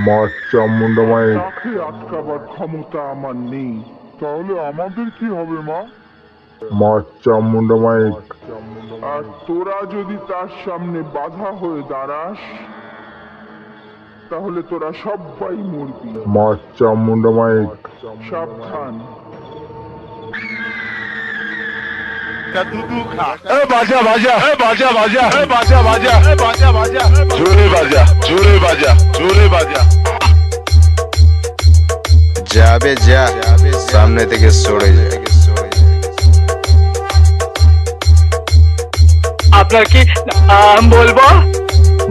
মা চামুন্ডা মায়ের। তাকে আটকাবার ক্ষমতা আমার নেই। তাহলে আমাদের কি হবে মা? মা চামুন্ডা মায়ের। আর তোরা যদি তার সামনে বাধা হয়ে দাঁড়াস, তাহলে তোরা সবাই মরবি। মা চামুন্ডা মায়ের। সাবধান। বাজা বাজা বাজা বাজা বাজা বাজা বাজা বাজা জোরে বাজা জোরে বাজা জোরে বাজা। যাবে যা, সামনে থেকে সরে যা। আপনার কি বলবো?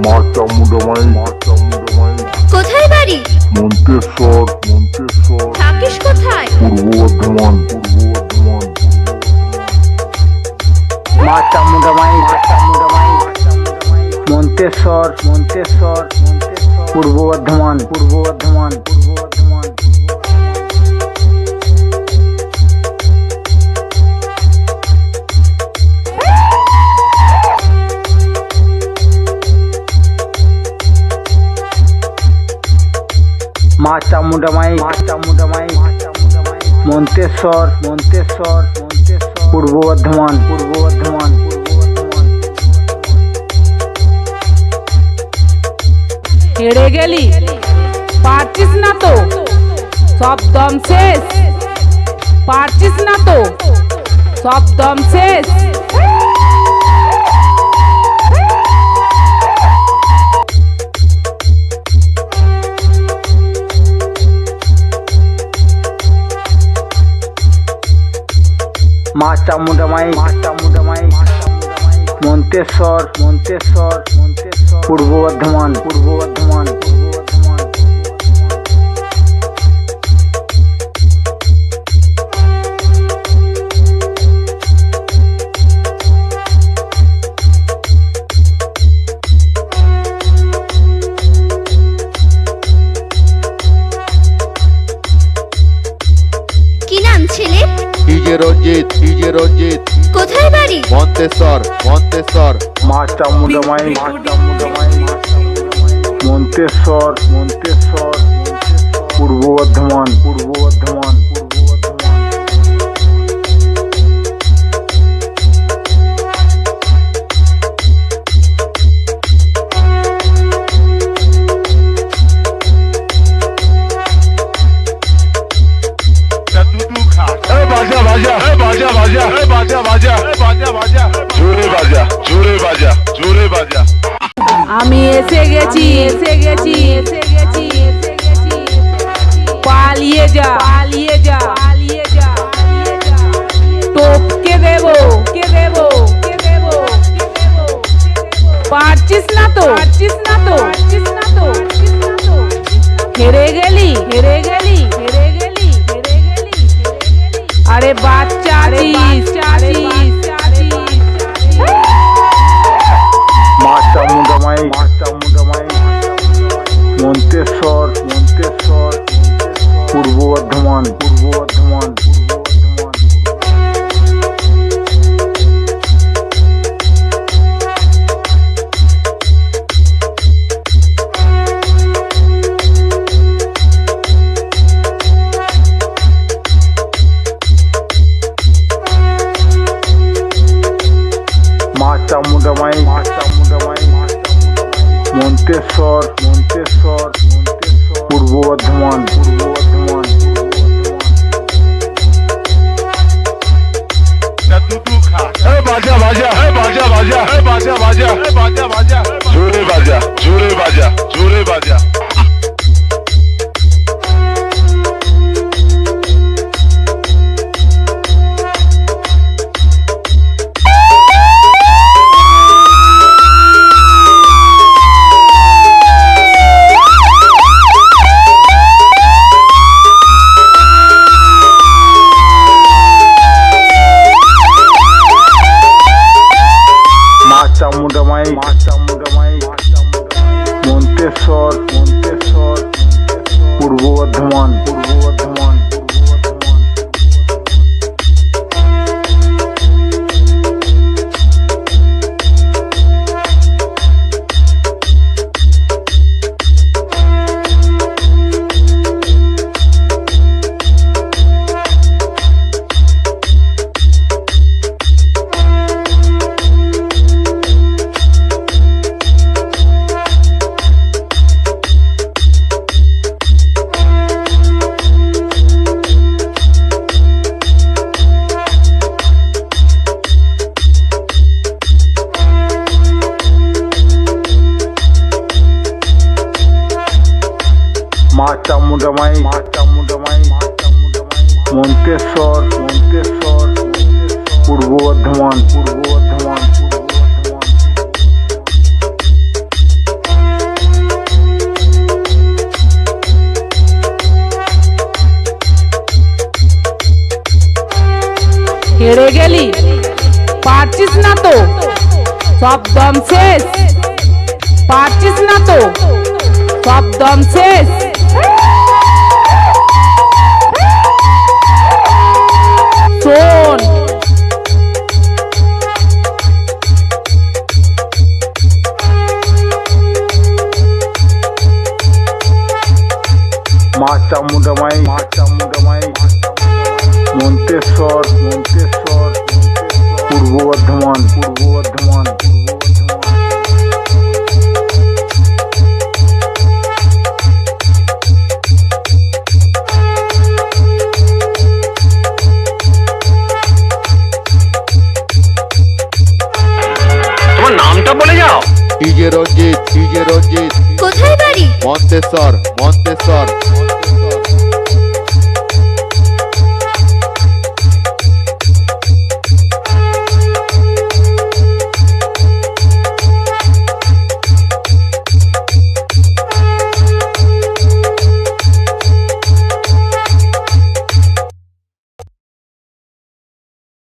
মা চামুন্ডা মায়ের। মা চামুন্ডা মায়ের। কোথায় বাড়ি? মন্তেশ্বর। মন্তেশ্বর। থাকিস কোথায়? পূর্ব বর্ধমান। পূর্ব বর্ধমান। মা চামুন্ডা মাই, মন্তেশ্বর, মন্তেশ্বর, পূর্ব বর্ধমান, পূর্ব বর্ধমান, পূর্ব বর্ধমান। মা চামুন্ডা মাই, মা চামুন্ডা মাই, মন্তেশ্বর, মন্তেশ্বর, মন্তেশ্বর, পূর্ব বর্ধমান, পূর্ব বর্ধমান, পূর্ব বর্ধমান। হেরে গেলি, পারছিস না তো, সব দম শেষ, পারছিস না তো, সব দম শেষ। মা চামুন্ডা মাই, মা চামুন্ডা মাই, মন্তেশ্বর, মন্তেশ্বর, মন্তেশ্বর, পূর্ব বর্ধমান, পূর্ব বর্ধমান, পূর্ব বর্ধমান। কি নাম ছেলে? ডিজে রঞ্জিত, ডিজে রঞ্জিত। কোথায় বাড়ি? মন্তেশ্বর, মন্তেশ্বর। মা চামুন্ডা মাই, মা চামুন্ডা মাই, মন্তেশ্বর, মন্তেশ্বর, পূর্ব বর্ধমান, পূর্ব বর্ধমান, পূর্ব বর্ধমান। বাজা বাজা বাজা বাজা বাজা বাজা বাজা বাজা জোরে বাজা জোরে বাজা জোরে বাজা। আমি এসে গেছি, এসে গেছি, এসে গেছি, এসে গেছি, পালিয়ে যা, পালিয়ে যা, পালিয়ে যা, টপকে দেবো, কে দেবো, কে দেবো, পারছিস না তো, পারছিস না তো, পারছিস না তো, হেরে গেলি, হেরে গেলি, হেরে গেলি, হেরে গেলি, আরে বাচ্চা আছিস, আছিস, আছিস। মা চামুন্ডা মাই, মা চামুন্ডা মাই, মন্তেশ্বর, মন্তেশ্বর, পূর্ব বর্ধমান, পূর্ব বর্ধমান, পূর্ব বর্ধমান। মা চামুন্ডা মাই, মা চামুন্ডা মাই, মন্তেশ্বর, মন্তেশ্বর, মন্তেশ্বর, পূর্ব বর্ধমান, পূর্ব বর্ধমান, পূর্ব বর্ধমান। বাজা বাজা বাজা বাজা বাজা বাজা বাজা বাজা জোরে বাজা জোরে বাজা জোরে বাজা। মা চামুন্ডা মাই, মা চামুন্ডা মাই, মন্তেশ্বর, মন্তেশ্বর, পূর্ব বর্ধমান, পূর্ব বর্ধমান, পূর্ব বর্ধমান। মা চামুন্ডামাই মন্তেশ্বর পূর্ব বর্ধমান হেরে গেলি, পারছিস না তো, সব দম শেষ, পারছিস না তো, সব দম শেষ। শোন, মা চামুন্ডামাই মন্তেশ্বর পূর্ব বর্ধমান তোমার নামটা বলে যাও। ডিজে রঞ্জিত কোথায় বাড়ি? মন্তেশ্বর